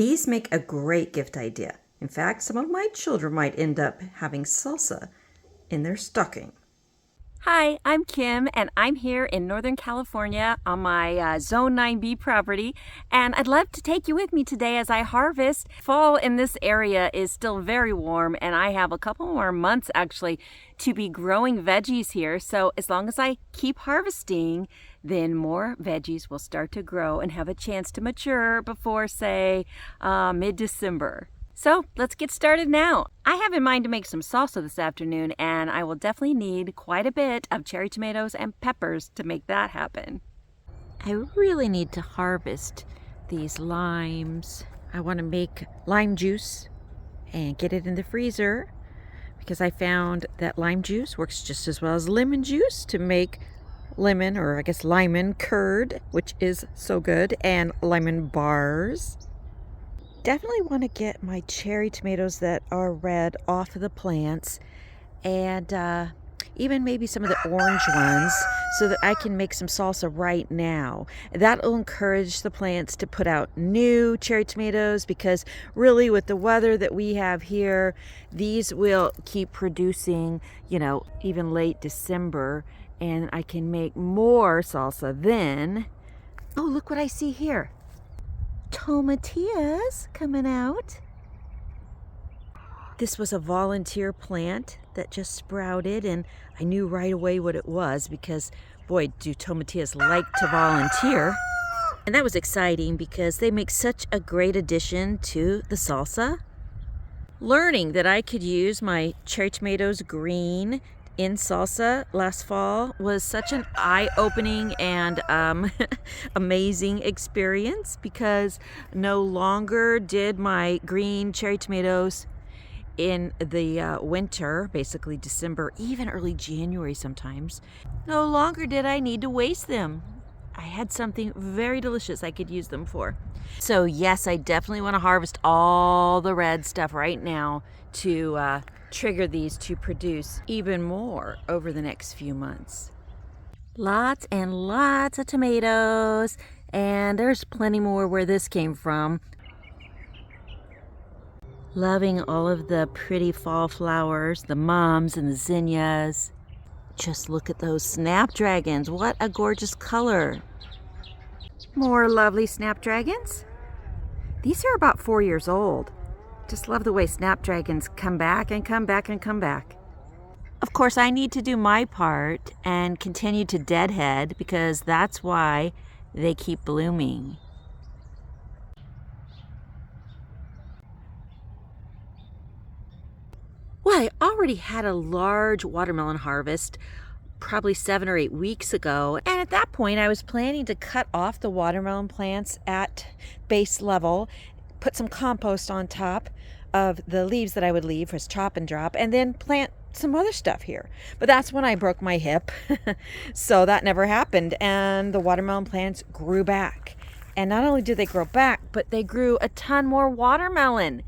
These make a great gift idea. In fact, some of my children might end up having salsa in their stocking. Hi, I'm Kim, and I'm here in Northern California on my Zone 9B property, and I'd love to take you with me today as I harvest. Fall in this area is still very warm, and I have a couple more months actually to be growing veggies here, so as long as I keep harvesting, then more veggies will start to grow and have a chance to mature before, say, mid-December. So let's get started now. I have in mind to make some salsa this afternoon, and I will definitely need quite a bit of cherry tomatoes and peppers to make that happen. I really need to harvest these limes. I want to make lime juice and get it in the freezer because I found that lime juice works just as well as lemon juice to make lemon, or I guess lemon curd, which is so good, and lemon bars. Definitely want to get my cherry tomatoes that are red off of the plants, and even maybe some of the orange ones, so that I can make some salsa right now. That'll encourage the plants to put out new cherry tomatoes, because really with the weather that we have here, these will keep producing, even late December, and I can make more salsa then. Oh, look what I see here. Tomatillas coming out. This was a volunteer plant that just sprouted, and I knew right away what it was because, boy, do tomatillas like to volunteer. And that was exciting because they make such a great addition to the salsa. Learning that I could use my cherry tomatoes green in salsa last fall was such an eye-opening and amazing experience, because no longer did my green cherry tomatoes in the winter, basically December, even early January sometimes, no longer did I need to waste them. I had something very delicious I could use them for. So yes, I definitely want to harvest all the red stuff right now to trigger these to produce even more over the next few months. Lots and lots of tomatoes, and there's plenty more where this came from. Loving all of the pretty fall flowers, the mums and the zinnias. Just look at those snapdragons. What a gorgeous color. More lovely snapdragons. These are about 4 years old. Just love the way snapdragons come back and come back and come back. Of course, I need to do my part and continue to deadhead, because that's why they keep blooming. Well, I already had a large watermelon harvest probably 7 or 8 weeks ago, and at that point I was planning to cut off the watermelon plants at base level, put some compost on top of the leaves that I would leave as chop and drop, and then plant some other stuff here. But that's when I broke my hip, so that never happened, and the watermelon plants grew back. And not only did they grow back, but they grew a ton more watermelon.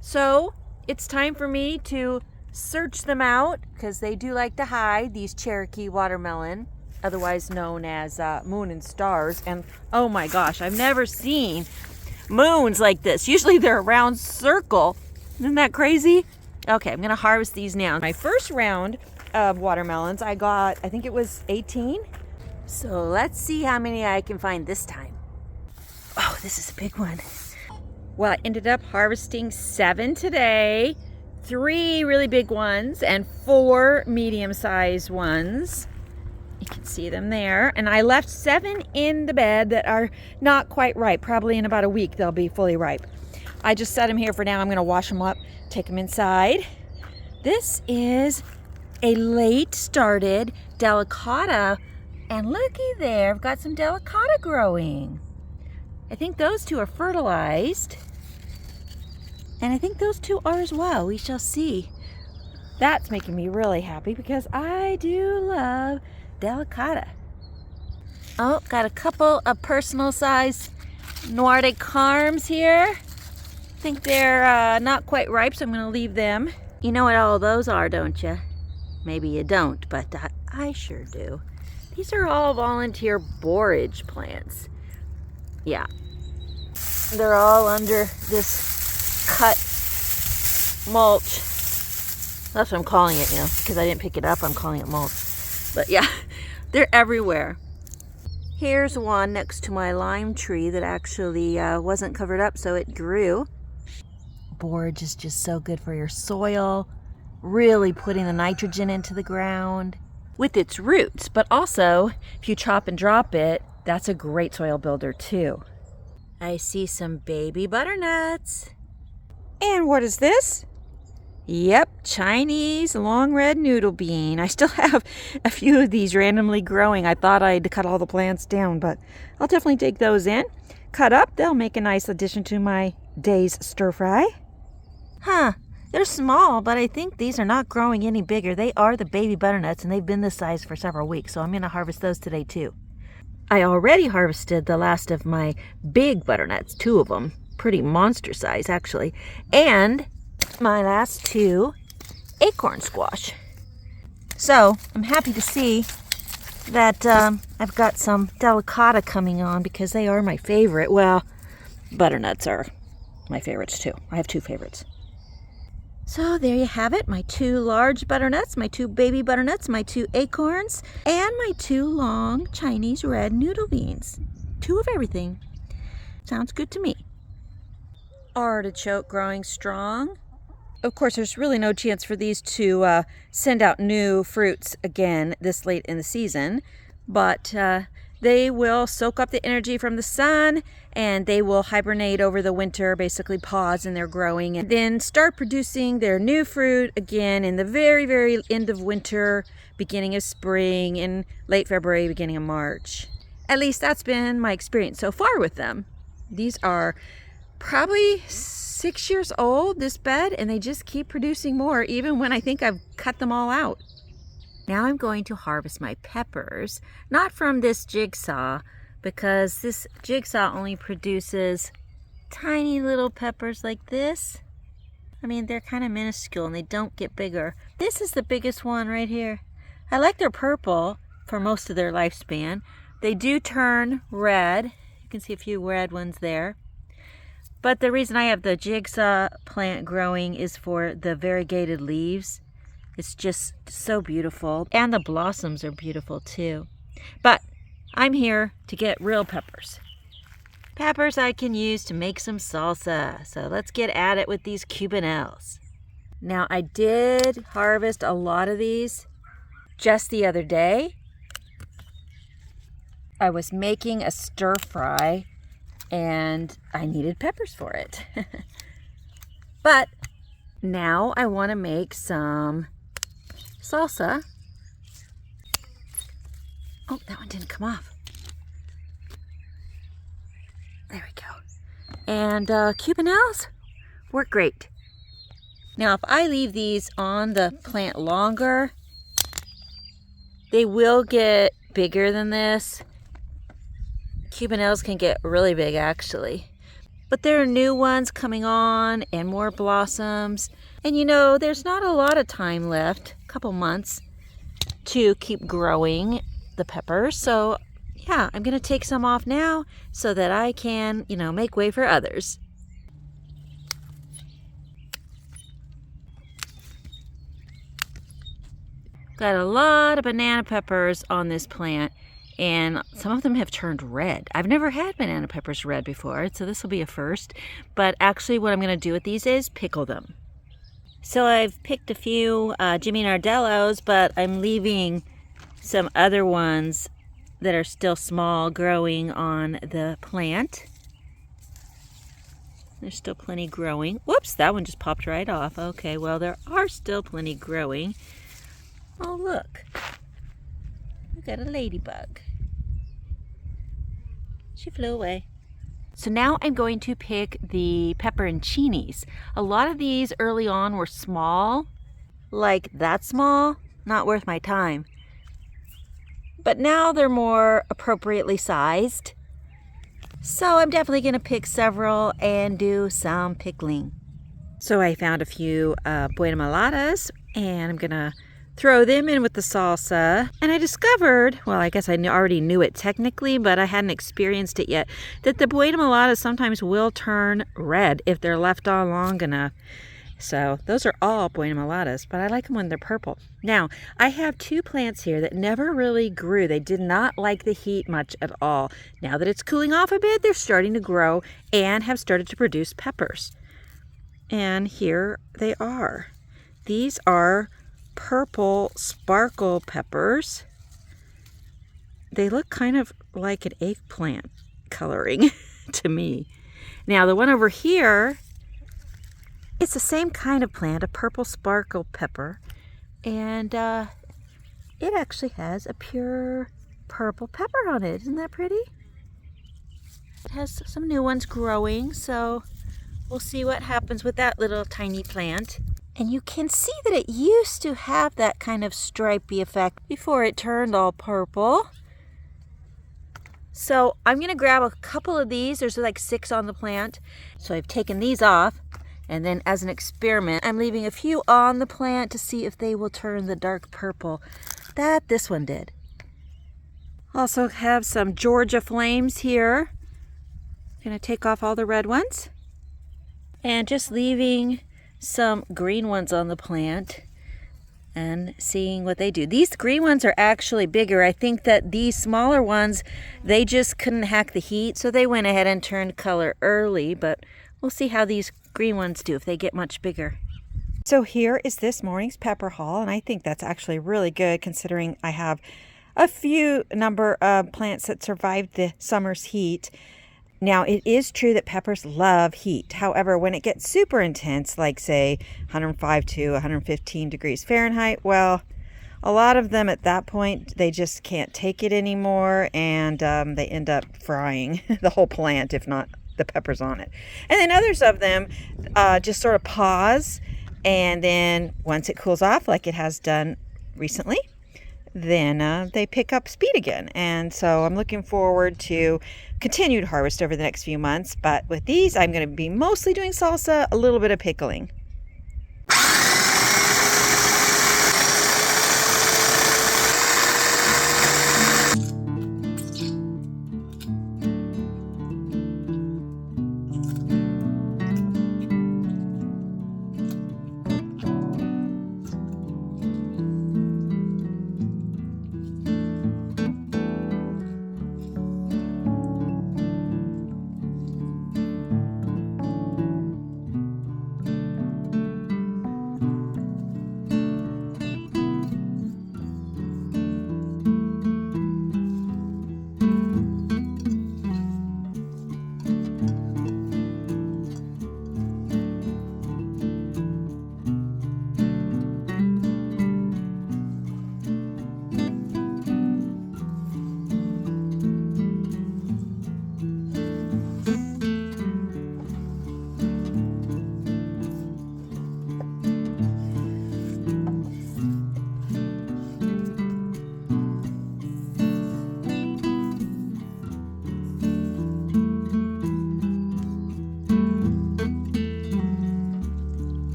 So it's time for me to search them out, because they do like to hide, these Cherokee watermelon, otherwise known as moon and stars. And oh my gosh, I've never seen moons like this. Usually they're a round circle. Isn't that crazy? Okay, I'm gonna harvest these now. My first round of watermelons, I got, I think it was 18. So let's see how many I can find this time. Oh, this is a big one. Well, I ended up harvesting 7 today, 3 really big ones and 4 medium-sized ones. You can see them there. And I left 7 in the bed that are not quite ripe. Probably in about a week they'll be fully ripe. I just set them here for now. I'm going to wash them up, take them inside. This is a late started delicata. And looky there, I've got some delicata growing. I think those 2 are fertilized. And I think those 2 are as well. We shall see. That's making me really happy, because I do love delicata. Oh, got a couple of personal size Nordic carms here. I think they're not quite ripe, so I'm going to leave them. You know what all those are, don't you? Maybe you don't, but I sure do. These are all volunteer borage plants. Yeah. They're all under this cut mulch. That's what I'm calling it, because I didn't pick it up, I'm calling it mulch. But yeah, they're everywhere. Here's one next to my lime tree that actually wasn't covered up, so it grew. Borage is just so good for your soil, really putting the nitrogen into the ground with its roots. But also, if you chop and drop it, that's a great soil builder too. I see some baby butternuts. And what is this? Yep, Chinese long red noodle bean. I still have a few of these randomly growing. I thought I'd cut all the plants down, but I'll definitely take those in. Cut up, they'll make a nice addition to my day's stir fry. Huh, they're small, but I think these are not growing any bigger. They are the baby butternuts, and they've been this size for several weeks, so I'm going to harvest those today too. I already harvested the last of my big butternuts, 2 of them, pretty monster size actually, and my last 2 acorn squash. So I'm happy to see that I've got some delicata coming on because they are my favorite. Well, butternuts are my favorites too. I have 2 favorites. So there you have it, my 2 large butternuts, my 2 baby butternuts, my 2 acorns, and my 2 long Chinese red noodle beans. 2 of everything. Sounds good to me. Artichoke growing strong. Of course, there's really no chance for these to send out new fruits again this late in the season, but they will soak up the energy from the sun and they will hibernate over the winter, basically pause in their growing, and then start producing their new fruit again in the very, very end of winter, beginning of spring, in late February, beginning of March. At least that's been my experience so far with them. These are probably 6 years old, this bed, and they just keep producing more even when I think I've cut them all out. Now I'm going to harvest my peppers, not from this jigsaw, because this jigsaw only produces tiny little peppers like this. I mean, they're kind of minuscule and they don't get bigger. This is the biggest one right here. I like their purple for most of their lifespan. They do turn red. You can see a few red ones there. But the reason I have the jigsaw plant growing is for the variegated leaves. It's just so beautiful. And the blossoms are beautiful too. But I'm here to get real peppers. Peppers I can use to make some salsa. So let's get at it with these cubanelles. Now I did harvest a lot of these just the other day. I was making a stir fry and I needed peppers for it. But now I want to make some salsa. Oh, that one didn't come off. There we go. And cubanelles work great. Now, if I leave these on the plant longer, they will get bigger than this. Cubanelles can get really big, actually. But there are new ones coming on and more blossoms. And you know, there's not a lot of time left, a couple months, to keep growing the peppers. So yeah, I'm gonna take some off now so that I can, make way for others. Got a lot of banana peppers on this plant, and some of them have turned red. I've never had banana peppers red before, so this will be a first. But actually what I'm gonna do with these is pickle them. So I've picked a few Jimmy Nardellos, but I'm leaving some other ones that are still small growing on the plant. There's still plenty growing. Whoops, that one just popped right off. Okay, well, there are still plenty growing. Oh, look. I got a ladybug. She flew away. So now I'm going to pick the pepperoncinis. A lot of these early on were small, like that small, not worth my time. But now they're more appropriately sized. So I'm definitely going to pick several and do some pickling. So I found a few buena maladas, and I'm going to throw them in with the salsa. And I discovered, well, I guess I already knew it technically, but I hadn't experienced it yet, that the buena mulatas sometimes will turn red if they're left on long enough. So those are all buena mulatas, but I like them when they're purple. Now, I have 2 plants here that never really grew. They did not like the heat much at all. Now that it's cooling off a bit, they're starting to grow and have started to produce peppers. And here they are. These are purple sparkle peppers. They look kind of like an eggplant coloring to me. Now, the one over here, it's the same kind of plant, a purple sparkle pepper, and it actually has a pure purple pepper on it. Isn't that pretty? It has some new ones growing, so we'll see what happens with that little tiny plant. And you can see that it used to have that kind of stripy effect before it turned all purple. So I'm going to grab a couple of these. There's like 6 on the plant. So I've taken these off. And then as an experiment, I'm leaving a few on the plant to see if they will turn the dark purple that this one did. Also have some Georgia flames here. Gonna take off all the red ones. And just leaving some green ones on the plant and seeing what they do. These green ones are actually bigger. I think that these smaller ones, they just couldn't hack the heat, so they went ahead and turned color early, but we'll see how these green ones do if they get much bigger. So here is this morning's pepper haul, and I think that's actually really good considering I have a few number of plants that survived the summer's heat. Now, it is true that peppers love heat. However, when it gets super intense, like say 105 to 115 degrees Fahrenheit, well, a lot of them at that point, they just can't take it anymore, and they end up frying the whole plant, if not the peppers on it. And then others of them just sort of pause, and then once it cools off, like it has done recently, then they pick up speed again. And so I'm looking forward to continued harvest over the next few months. But with these, I'm going to be mostly doing salsa, a little bit of pickling.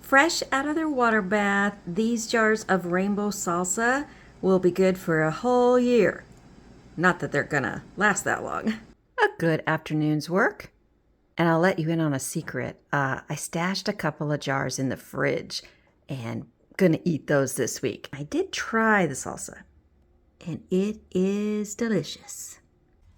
Fresh out of their water bath, these jars of rainbow salsa will be good for a whole year. Not that they're gonna last that long. A good afternoon's work. And I'll let you in on a secret. I stashed a couple of jars in the fridge and gonna eat those this week. I did try the salsa, and it is delicious.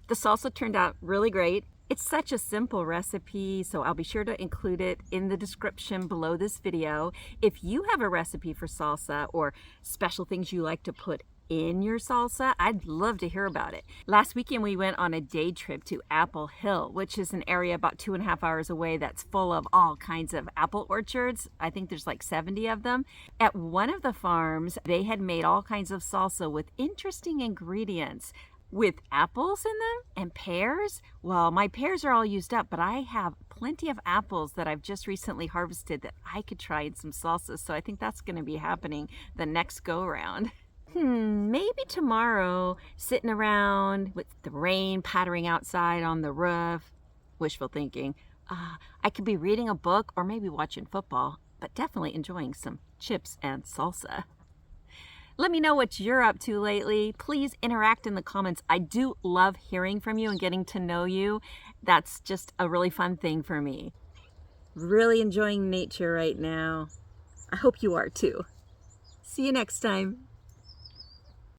The salsa turned out really great. It's such a simple recipe, so I'll be sure to include it in the description below this video. If you have a recipe for salsa or special things you like to put in your salsa, I'd love to hear about it. Last weekend we went on a day trip to Apple Hill, which is an area about 2.5 hours away that's full of all kinds of apple orchards. I think there's like 70 of them. At one of the farms, they had made all kinds of salsa with interesting ingredients, with apples in them and pears. Well, my pears are all used up, but I have plenty of apples that I've just recently harvested that I could try in some salsa. So I think that's going to be happening the next go around. Maybe tomorrow, sitting around with the rain pattering outside on the roof, wishful thinking, I could be reading a book or maybe watching football, but definitely enjoying some chips and salsa. Let me know what you're up to lately. Please interact in the comments. I do love hearing from you and getting to know you. That's just a really fun thing for me. Really enjoying nature right now. I hope you are too. See you next time.